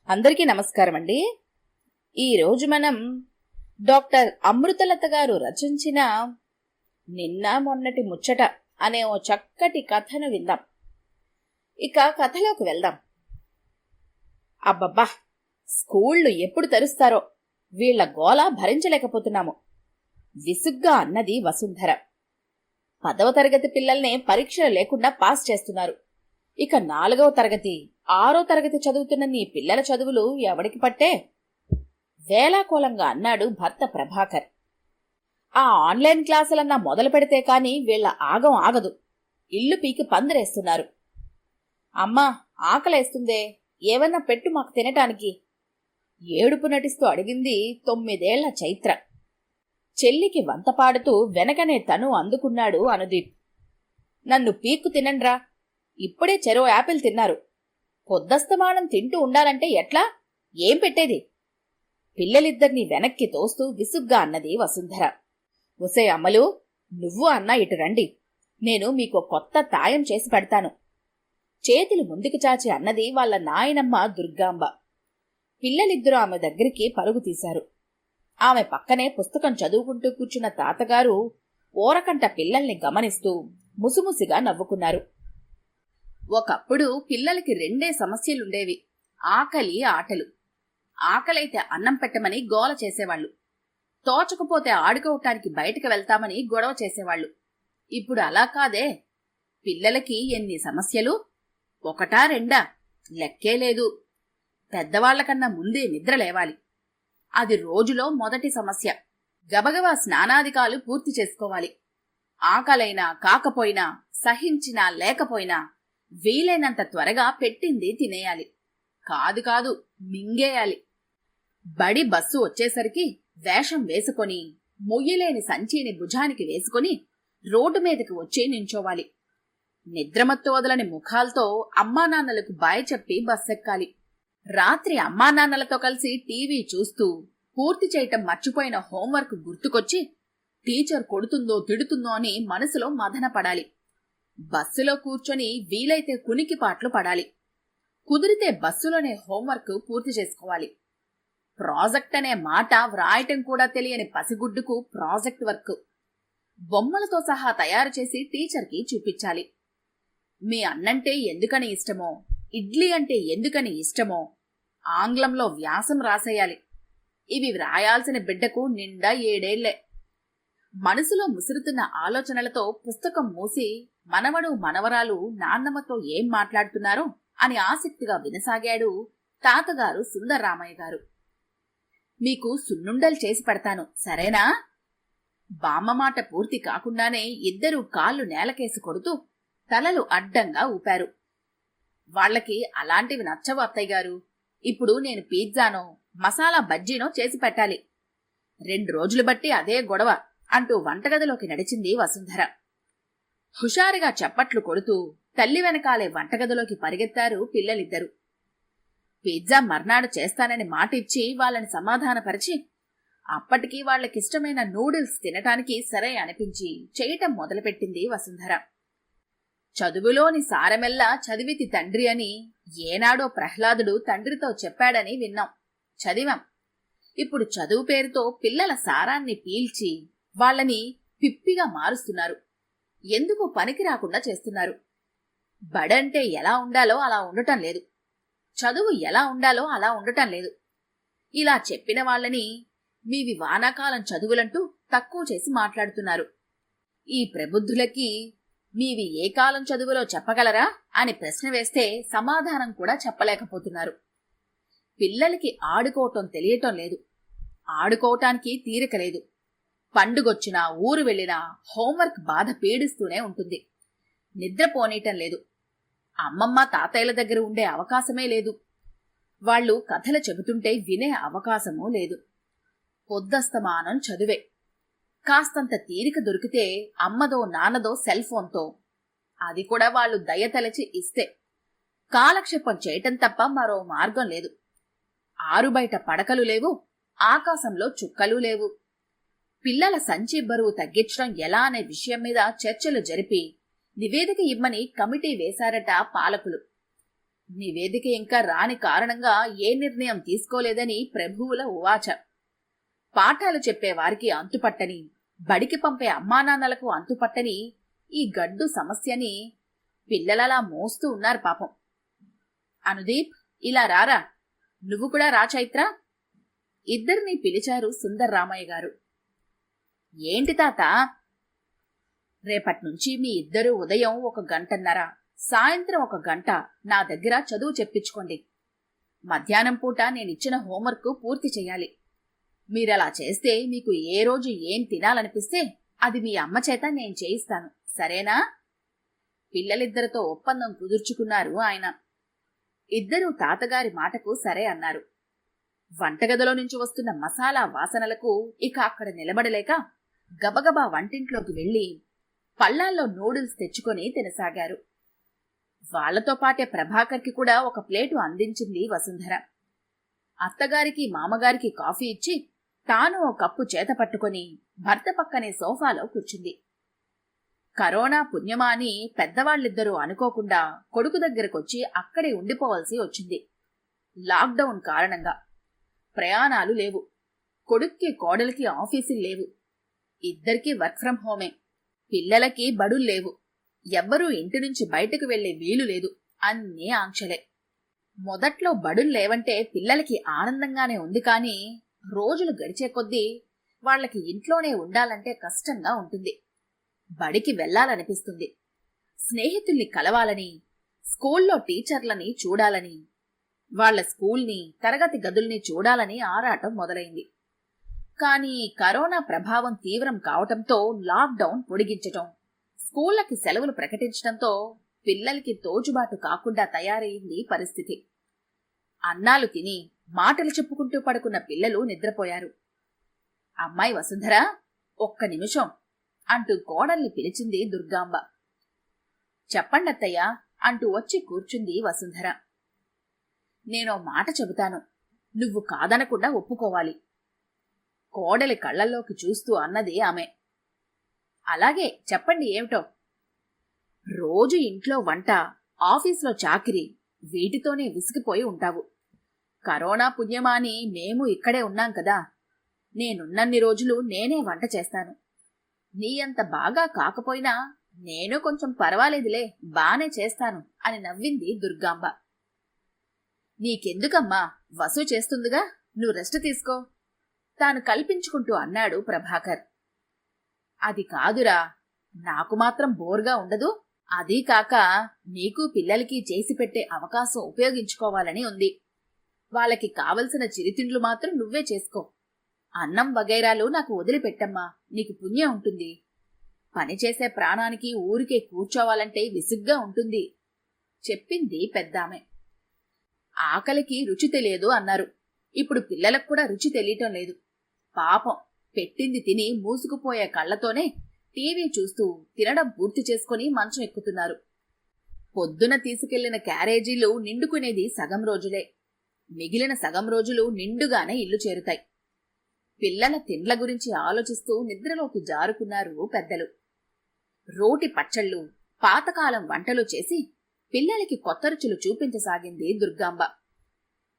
అందరికీ నమస్కారం అండి. ఈరోజు మనం డాక్టర్ అమృతలత గారు రచించిన నిన్న మొన్నటి ముచ్చట అనే ఓ చక్కటి కథను విందాం. ఇక కథలోకి వెళ్దాం. అబ్బబ్బా, స్కూళ్లు ఎప్పుడు తెరుస్తారో, వీళ్ల గోల భరించలేకపోతున్నాము విసుగ్గా అన్నది వసుంధర. 10వ తరగతి పిల్లల్నే పరీక్షలు లేకుండా పాస్ చేస్తున్నారు. ఇక 4వ తరగతి 6వ తరగతి చదువుతున్న నీ పిల్లల చదువులు ఎవడికి పట్టే? వేలాకోలంగా అన్నాడు భర్త ప్రభాకర్. ఆ ఆన్లైన్ క్లాసులన్నా మొదలు పెడితే కాని వీళ్ల ఆగం ఆగదు. ఇల్లు పీకి పందిరేస్తున్నారు. అమ్మా, ఆకలేస్తుందే, ఏవన్నా పెట్టు మాకు తినటానికి. ఏడుపు నటిస్తూ అడిగింది 9 ఏళ్ల చైత్ర. చెల్లికి వంతపాడుతూ వెనకనే తను అందుకున్నాడు అనుదీప్. నన్ను పీక్కు తినండ్రా, ఇప్పుడే చెరో యాపిల్ తిన్నారు. పొద్దస్తమానం తింటూ ఉండాలంటే ఎట్లా? ఏం పెట్టేది? పిల్లలిద్దరినీ వెనక్కి తోస్తూ విసుగ్గా అన్నది వసుంధర. ఒసే అమ్మలు, నువ్వు అన్నా ఇటు రండి, నేను మీకు కొత్త తాయం చేసి పెడతాను. చేతులు ముందుకు చాచి అన్నది వాళ్ళ నాయనమ్మ దుర్గాంబ. పిల్లలిద్దరూ ఆమె దగ్గరికి పరుగు తీశారు. ఆమె పక్కనే పుస్తకం చదువుకుంటూ కూర్చున్న తాతగారు ఓరకంట పిల్లల్ని గమనిస్తూ ముసిముసిగా నవ్వుకున్నారు. ఒకప్పుడు పిల్లలకి 2 సమస్యలుండేవి: ఆకలి, ఆటలు. ఆకలైతే అన్నం పెట్టమని గోల చేసేవాళ్లు, తోచకపోతే ఆడుకోవటానికి బయటకు వెళ్తామని గొడవ చేసేవాళ్లు. ఇప్పుడు అలా కాదే. పిల్లలకి ఎన్ని సమస్యలు! 1, 2 లెక్కే లేదు. పెద్దవాళ్లకన్నా ముందే నిద్ర లేవాలి. అది రోజులో మొదటి సమస్య. గబగబా స్నానాదికాలు పూర్తి చేసుకోవాలి. ఆకలైనా కాకపోయినా, సహించినా లేకపోయినా వీలైనంత త్వరగా పెట్టింది తినేయాలి. కాదు మింగేయాలి. బడి బస్సు వచ్చేసరికి వేషం వేసుకొని, మొయ్యలేని సంచీని భుజానికి వేసుకుని రోడ్డు మీదకి వచ్చి నించోవాలి. నిద్రమత్తు వదలని ముఖాలతో అమ్మానాన్నలకు బాయ్ చెప్పి బస్సెక్కాలి. రాత్రి అమ్మానాన్నలతో కలిసి టీవీ చూస్తూ పూర్తి చేయటం మర్చిపోయిన హోంవర్క్ గుర్తుకొచ్చి టీచర్ కొడుతుందో తిడుతుందో అని మనసులో మదన పడాలి. బస్సులో కూర్చొని వీలైతే కునికిపాట్లు పడాలి. కుదిరితే బస్సులోనే హోంవర్క్ పూర్తి చేసుకోవాలి. ప్రాజెక్ట్ అనే మాట వ్రాయటం కూడా తెలియని పసిగుడ్డుకు ప్రాజెక్ట్ వర్క్ బొమ్మలతో సహా తయారు చేసి టీచర్కి చూపించాలి. మీ అన్నంటే ఎందుకని ఇష్టమో, ఇడ్లీ అంటే ఎందుకని ఇష్టమో ఆంగ్లంలో వ్యాసం రాసేయాలి. ఇవి వ్రాయాల్సిన బిడ్డకు నిండా 7 ఏళ్లే. మనసులో ముసురుతున్న ఆలోచనలతో పుస్తకం మూసి మనవడు మనవరాలు నాన్నమ్మతో ఏం మాట్లాడుతున్నారో అని ఆసక్తిగా వినసాగాడు తాతగారు సుందర్రామయ్య గారు. మీకు సున్నుండలు చేసి పెడతాను, సరేనా? బామ్మ మాట పూర్తి కాకుండానే ఇద్దరూ కాళ్ళు నేలకేసి కొడుతూ తలలు అడ్డంగా ఊపారు. వాళ్లకి అలాంటివి నచ్చవు అత్తయ్య గారు. ఇప్పుడు నేను పిజ్జానో మసాలా బజ్జీనో చేసి పెట్టాలి. 2 రోజులు బట్టి అదే గొడవ అంటూ వంటగదిలోకి నడిచింది వసుంధర. హుషారుగా చప్పట్లు కొడుతూ తల్లి వెనకాలే వంటగదిలోకి పరిగెత్తారు పిల్లలిద్దరూ. పిజ్జా మర్నాడు చేస్తానని మాటిచ్చి వాళ్ళని సమాధానపరిచి అప్పటికీ వాళ్లకిష్టమైన నూడిల్స్ తినటానికి సరే అనిపించి చేయటం మొదలుపెట్టింది వసుంధర. చదువులోని సారమెల్లా చదివితి తండ్రి అని ఏనాడో ప్రహ్లాదుడు తండ్రితో చెప్పాడని విన్నాం, చదివాం. ఇప్పుడు చదువు పేరుతో పిల్లల సారాన్ని పీల్చి వాళ్ళని పిప్పిగా మారుస్తున్నారు. ఎందుకు పనికి రాకుండా చేస్తున్నారు. బడంటే ఎలా ఉండాలో అలా ఉండటం లేదు. చదువు ఎలా ఉండాలో అలా ఉండటం లేదు. ఇలా చెప్పిన వాళ్ళని మీవి వానాకాలం చదువులంటూ తక్కువ చేసి మాట్లాడుతున్నారు. ఈ ప్రబుద్ధులకి మీవి ఏ కాలం చదువులో చెప్పగలరా అని ప్రశ్న వేస్తే సమాధానం కూడా చెప్పలేకపోతున్నారు. పిల్లలకి ఆడుకోవటం తెలియటం లేదు. ఆడుకోవటానికి తీరిక లేదు. పండుగొచ్చినా ఊరు వెళ్ళినా హోంవర్క్ బాధ పీడిస్తూనే ఉంటుంది. నిద్రపోనీయటం లేదు. అమ్మమ్మ తాతయ్యల దగ్గర ఉండే అవకాశమే లేదు. వాళ్లు కథలు చెబుతుంటే వినే అవకాశమూ లేదు. పొద్దస్తమానం చదువే. కాస్తంత తీరిక దొరికితే అమ్మదో నాన్నదో సెల్ ఫోన్తో, అది కూడా వాళ్లు దయతలచి ఇస్తే. కాలక్షేపం చేయటం తప్ప మరో మార్గం లేదు. ఆరుబయట పడకలు లేవు, ఆకాశంలో చుక్కలు లేవు. పిల్లల సంచి బరువు తగ్గించడం ఎలా అనే విషయం మీద చర్చలు జరిపి నివేదిక ఇమ్మని కమిటీ వేశారట పాలకులు. నివేదిక ఇంకా రాని కారణంగా ఏ నిర్ణయం తీసుకోలేదని ప్రభువుల ఉవాచ. పాఠాలు చెప్పేవారికి అంతుపట్టని, బడికి పంపే అమ్మానాన్నలకు అంతుపట్టని ఈ గడ్డు సమస్యని పిల్లలలా మోస్తూ ఉన్నారు పాపం. అనుదీప్, ఇలా రారా. నువ్వు కూడా రా చైత్ర. ఇద్దరిని పిలిచారు సుందర్రామయ్య గారు. ఏంటి తాత? రేపట్నుంచి మీ ఇద్దరూ ఉదయం 1 గంటన్నర, సాయంత్రం 1 గంట నా దగ్గర చదువు చెప్పించుకోండి. మధ్యాహ్నం పూట నేనిచ్చిన హోంవర్క్ పూర్తి చెయ్యాలి. మీరలా చేస్తే మీకు ఏ రోజు ఏం తినాలనిపిస్తే అది మీ అమ్మ చేత నేను చేయిస్తాను, సరేనా? పిల్లలిద్దరితో ఒప్పందం కుదుర్చుకున్నారు ఆయన. ఇద్దరూ తాతగారి మాటకు సరే అన్నారు. వంటగదిలో నుంచి వస్తున్న మసాలా వాసనలకు ఇక అక్కడ నిలబడలేక గబగబా వంటింట్లోకి వెళ్లి పళ్లాల్లో నూడిల్స్ తెచ్చుకొని తినసాగారు. వాళ్లతో పాటే ప్రభాకర్కి కూడా 1 ప్లేటు అందించింది వసుంధర. అత్తగారికి మామగారికి కాఫీ ఇచ్చి తాను 1 కప్పు చేత పట్టుకొని భర్త పక్కనే సోఫాలో కూర్చుంది. కరోనా పుణ్యమా అని పెద్దవాళ్ళిద్దరూ అనుకోకుండా కొడుకు దగ్గరకొచ్చి అక్కడే ఉండిపోవాల్సి వచ్చింది. లాక్డౌన్ కారణంగా ప్రయాణాలు లేవు. కొడుక్కి కోడలికి ఆఫీసులు లేవు. ఇద్దరికీ వర్క్ ఫ్రం హోమే. పిల్లలకి బడుల్లేవు. ఎవ్వరూ ఇంటి నుంచి బయటకు వెళ్లే వీలు లేదు. అన్నీ ఆంక్షలే. మొదట్లో బడుల్లేవంటే పిల్లలకి ఆనందంగానే ఉంది, కానీ రోజులు గడిచే కొద్దీ వాళ్లకి ఇంట్లోనే ఉండాలంటే కష్టంగా ఉంటుంది. బడికి వెళ్లాలనిపిస్తుంది. స్నేహితుల్ని కలవాలని, స్కూల్లో టీచర్లని చూడాలని, వాళ్ల స్కూల్ని, తరగతి గదుల్ని చూడాలని ఆరాటం మొదలైంది. కానీ కరోనా ప్రభావం తీవ్రం కావటంతో లాక్డౌన్ పొడిగించటం, స్కూళ్లకి సెలవులు ప్రకటించటంతో పిల్లలకి తోచుబాటు కాకుండా తయారైంది పరిస్థితి. అన్నాలు తిని మాటలు చెప్పుకుంటూ పడుకున్న పిల్లలు నిద్రపోయారు. అమ్మాయి వసుంధర, 1 నిమిషం అంటూ కోడల్ని పిలిచింది దుర్గాంబ. చెప్పండత్తయ్యా అంటూ వచ్చి కూర్చుంది వసుంధర. నేనో మాట చెబుతాను, నువ్వు కాదనకుండా ఒప్పుకోవాలి. కోడలి కళ్లల్లోకి చూస్తూ అన్నది ఆమె. అలాగే, చెప్పండి ఏమిటో. రోజు ఇంట్లో వంట, ఆఫీసులో చాకిరీ, వీటితోనే విసిగిపోయి ఉంటావు. కరోనా పుణ్యమాని మేము ఇక్కడే ఉన్నాం కదా. నేనున్నన్ని రోజులు నేనే వంట చేస్తాను. నీ అంత బాగా కాకపోయినా నేను కొంచెం పర్వాలేదులే, బానే చేస్తాను అని నవ్వింది దుర్గాంబ. నీకెందుకమ్మా, వసు చేస్తుందిగా, నువ్వు రెస్ట్ తీసుకో తాను కల్పించుకుంటూ అన్నాడు ప్రభాకర్. అది కాదురా, నాకు మాత్రం బోర్గా ఉండదు. అదీ కాక నీకు పిల్లలకి చేసి పెట్టే అవకాశం ఉపయోగించుకోవాలని ఉంది. వాళ్ళకి కావలసిన చిరుతిండ్లు మాత్రం నువ్వే చేసుకో. అన్నం వగైరాలు నాకు వదిలిపెట్టమ్మా, నీకు పుణ్యం ఉంటుంది. పనిచేసే ప్రాణానికి ఊరికే కూర్చోవాలంటే విసుగ్గా ఉంటుంది చెప్పింది పెద్దామె. ఆకలికి రుచి తెలియదు అన్నారు. ఇప్పుడు పిల్లలకు కూడా రుచి తెలియటం లేదు. పాపం, పెట్టింది తిని మూసుకుపోయే కళ్లతోనే టీవీ చూస్తూ తినడం పూర్తి చేసుకుని మంచం ఎక్కుతున్నారు. పొద్దున తీసుకెళ్లిన క్యారేజీలు నిండుకునేది సగం రోజులే. మిగిలిన సగం రోజులు నిండుగానే ఇల్లు చేరుతాయి. పిల్లల తిండ్ల గురించి ఆలోచిస్తూ నిద్రలోకి జారుకున్నారు పెద్దలు. రోటి పచ్చళ్ళు, పాతకాలం వంటలు చేసి పిల్లలకి కొత్త రుచులు చూపించసాగింది దుర్గాంబ.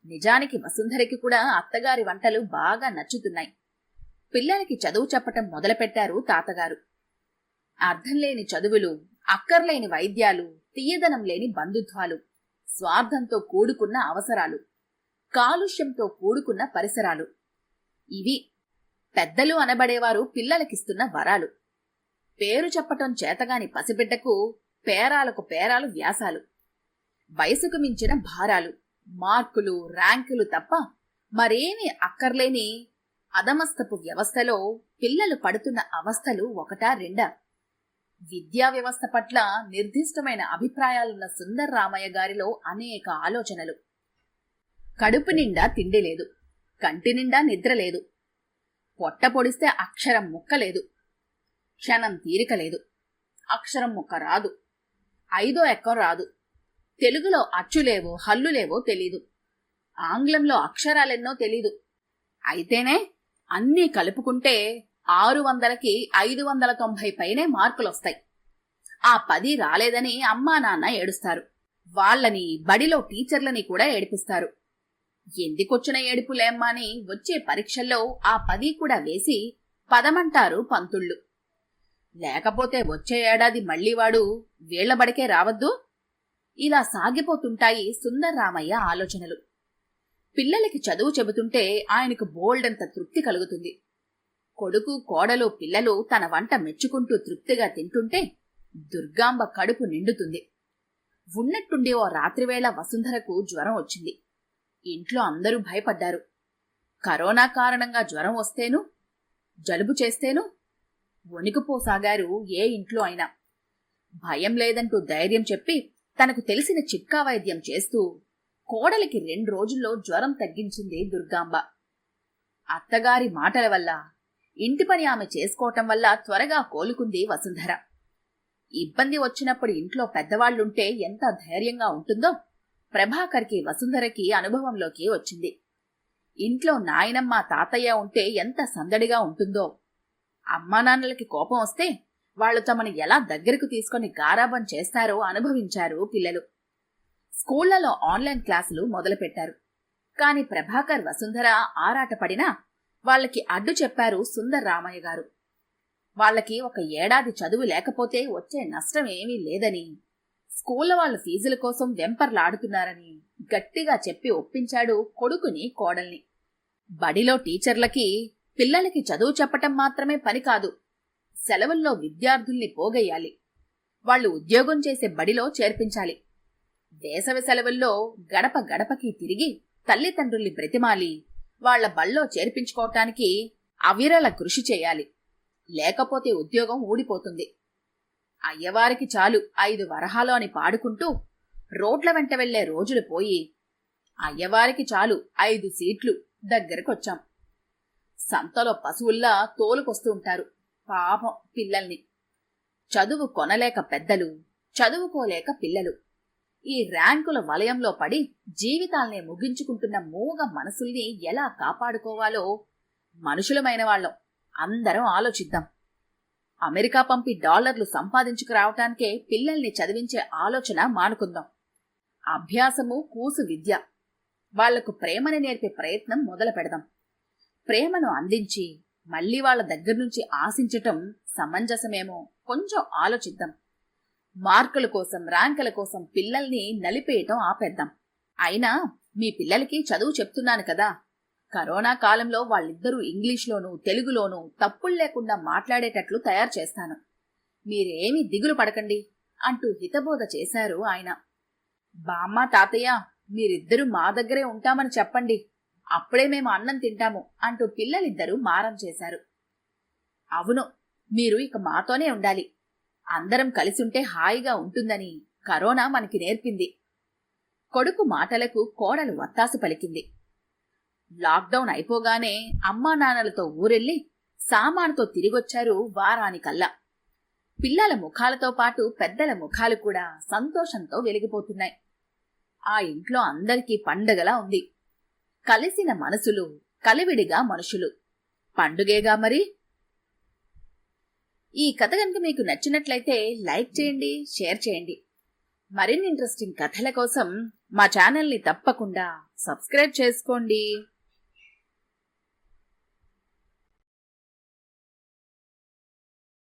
నిజానికి వసుంధరకి కూడా అత్తగారి వంటలు బాగా నచ్చుతున్నాయి. పిల్లలకి చదువు చెప్పటం మొదలుపెట్టారు తాతగారు. అర్థం లేని చదువులు, అక్కర్లేని వైద్యాలు, తీయదనం లేని బంధుత్వాలు, స్వార్థంతో కూడుకున్న అవసరాలు, కాలుష్యంతో కూడుకున్న పరిసరాలు, ఇవి పెద్దలు అనబడేవారు పిల్లలకిస్తున్న వరాలు. పేరు చెప్పటం చేతగాని పసిబిడ్డకు పేరాలకు పేరాలు వ్యాసాలు, వయసుకు మించిన భారాలు, మార్కులు, ర్యాంకులు తప్ప మరేమీ అక్కర్లేని అదమస్తపు వ్యవస్థలో పిల్లలు పడుతున్న అవస్థలు 1-2. విద్యా వ్యవస్థ పట్ల నిర్దిష్టమైన అభిప్రాయాలున్న సుందర్రామయ్య గారిలో అనేక ఆలోచనలు. కడుపు నిండా తిండి లేదు, కంటి నిండా నిద్ర లేదు, పొట్ట పొడిస్తే అక్షరం ముక్క లేదు, క్షణం తీరిక లేదు, అక్షరం ముక్క రాదు, 5వ ఎక్కం రాదు, తెలుగులో అచ్చులేవో హల్లులేవో తెలీదు, ఆంగ్లంలో అక్షరాలెన్నో తెలీదు. అయితేనే అన్నీ కలుపుకుంటే 600కి 590 పైనే మార్కులొస్తాయి. ఆ 10 రాలేదని అమ్మా నాన్న ఏడుస్తారు. వాళ్ళని బడిలో టీచర్లని కూడా ఏడిపిస్తారు. ఎందుకొచ్చిన ఏడుపులేమ్మా అని వచ్చే పరీక్షల్లో ఆ 10 కూడా వేసి పదమంటారు పంతుళ్ళు. లేకపోతే వచ్చే ఏడాది మళ్లీ వాడు వీళ్ల బడికే రావద్దు. ఇలా సాగిపోతుంటాయి సుందర్రామయ్య ఆలోచనలు. పిల్లలకి చదువు చెబుతుంటే ఆయనకు బోల్డంత తృప్తి కలుగుతుంది. కొడుకు కోడలు పిల్లలు తన వంట మెచ్చుకుంటూ తృప్తిగా తింటుంటే దుర్గాంబ కడుపు నిండుతుంది. ఉన్నట్టుండి ఓ రాత్రివేళ వసుంధరకు జ్వరం వచ్చింది. ఇంట్లో అందరూ భయపడ్డారు. కరోనా కారణంగా జ్వరం వస్తేను, జలుబు చేస్తేను వణికిపోసాగారు ఏ ఇంట్లో అయినా. భయం లేదంటూ ధైర్యం చెప్పి తనకు తెలిసిన చిట్కా వైద్యం చేస్తూ కోడలికి 2 రోజుల్లో జ్వరం తగ్గించింది దుర్గాంబ. అత్తగారి మాటల వల్ల, ఇంటి పని ఆమె చేసుకోవటం వల్ల త్వరగా కోలుకుంది వసుంధర. ఇబ్బంది వచ్చినప్పుడు ఇంట్లో పెద్దవాళ్లుంటే ఎంత ధైర్యంగా ఉంటుందో ప్రభాకర్కి వసుంధరకి అనుభవంలోకి వచ్చింది. ఇంట్లో నాయనమ్మ తాతయ్య ఉంటే ఎంత సందడిగా ఉంటుందో. అమ్మానాన్నలకి కోపం వస్తే వాళ్లు తమను ఎలా దగ్గరకు తీసుకుని గారాబం చేస్తారో అనుభవించారు పిల్లలు. స్కూళ్లలో ఆన్లైన్ క్లాసులు మొదలుపెట్టారు. కాని ప్రభాకర్ వసుంధర ఆరాటపడినా వాళ్లకి అడ్డు చెప్పారు సుందర్రామయ్య గారు. వాళ్లకి 1 ఏడాది చదువు లేకపోతే వచ్చే నష్టమేమీ లేదని, స్కూళ్ల వాళ్ళ ఫీజుల కోసం వెంపర్లాడుతున్నారని గట్టిగా చెప్పి ఒప్పించాడు కొడుకుని కోడల్ని. బడిలో టీచర్లకి పిల్లలకి చదువు చెప్పటం మాత్రమే పని కాదు, సెలవుల్లో విద్యార్థుల్ని పోగయ్యాలి. వాళ్లు ఉద్యోగం చేసే బడిలో చేర్పించాలి. వేసవి సెలవుల్లో గడప గడపకి తిరిగి తల్లిదండ్రుల్ని బ్రతిమాలి వాళ్ల బళ్ళో చేర్పించుకోవటానికి అవిరళ కృషి చేయాలి. లేకపోతే ఉద్యోగం ఊడిపోతుంది. అయ్యవారికి చాలు 5 వరహాలు అని పాడుకుంటూ రోడ్ల వెంట వెళ్లే రోజులు పోయి అయ్యవారికి చాలు 5 సీట్లు దగ్గరకొచ్చాం. సంతలో పశువుల్లా తోలుకొస్తూ ఉంటారు పాపం పిల్లల్ని. చదువు కొనలేక పెద్దలు, చదువుకోలేక పిల్లలు. ఈ ర్యాంకుల వలయంలో పడి జీవితాల్ని ముగించుకుంటున్న మూగ మనసుల్ని ఎలా కాపాడుకోవాలో మనుషులమైన వాళ్ళం అందరం ఆలోచిద్దాం. అమెరికా పంపి డాలర్లు సంపాదించుకురావటానికే పిల్లల్ని చదివించే ఆలోచన మానుకుందాం. అభ్యాసము కూసు విద్య. వాళ్లకు ప్రేమని నేర్పే ప్రయత్నం మొదలు పెడదాం. ప్రేమను అందించి మళ్లీ వాళ్ల దగ్గర్నుంచి ఆశించటం సమంజసమేమో కొంచెం ఆలోచిద్దాం. మార్కుల కోసం, ర్యాంకుల కోసం పిల్లల్ని నలిపేయటం ఆపేద్దాం. అయినా మీ పిల్లలకి చదువు చెప్తున్నాను కదా, కరోనా కాలంలో వాళ్ళిద్దరూ ఇంగ్లీష్లోనూ తెలుగులోనూ తప్పులు లేకుండా మాట్లాడేటట్లు తయారు చేస్తాను. మీరేమీ దిగులు పడకండి అంటూ హితబోధ చేశారు ఆయన. బామ్మ తాతయ్య మీరిద్దరూ మా దగ్గరే ఉంటామని చెప్పండి, అప్పుడే మేము అన్నం తింటాము అంటూ పిల్లలిద్దరూ మారం చేశారు. అవును, మీరు ఇక మాతోనే ఉండాలి. అందరం కలిసుంటే హాయిగా ఉంటుందని కరోనా మనకి నేర్పింది. కొడుకు మాటలకు కోడలు వత్తాసు పలికింది. లాక్డౌన్ అయిపోగానే అమ్మా నాన్నలతో ఊరెళ్లి సామానుతో తిరిగొచ్చారు వారానికల్లా. పిల్లల ముఖాలతో పాటు పెద్దల ముఖాలు కూడా సంతోషంతో వెలిగిపోతున్నాయి. ఆ ఇంట్లో అందరికీ పండగలా ఉంది. కలిసిన మనసులు, కలివిడిగా మనుషులు. పండుగేగా మరి. ఈ కథ కనుక మీకు నచ్చినట్లయితే లైక్ చేయండి, షేర్ చేయండి. మరిన్ని ఇంట్రెస్టింగ్ కథల కోసం మా ఛానల్ని తప్పకుండా సబ్స్క్రైబ్ చేసుకోండి.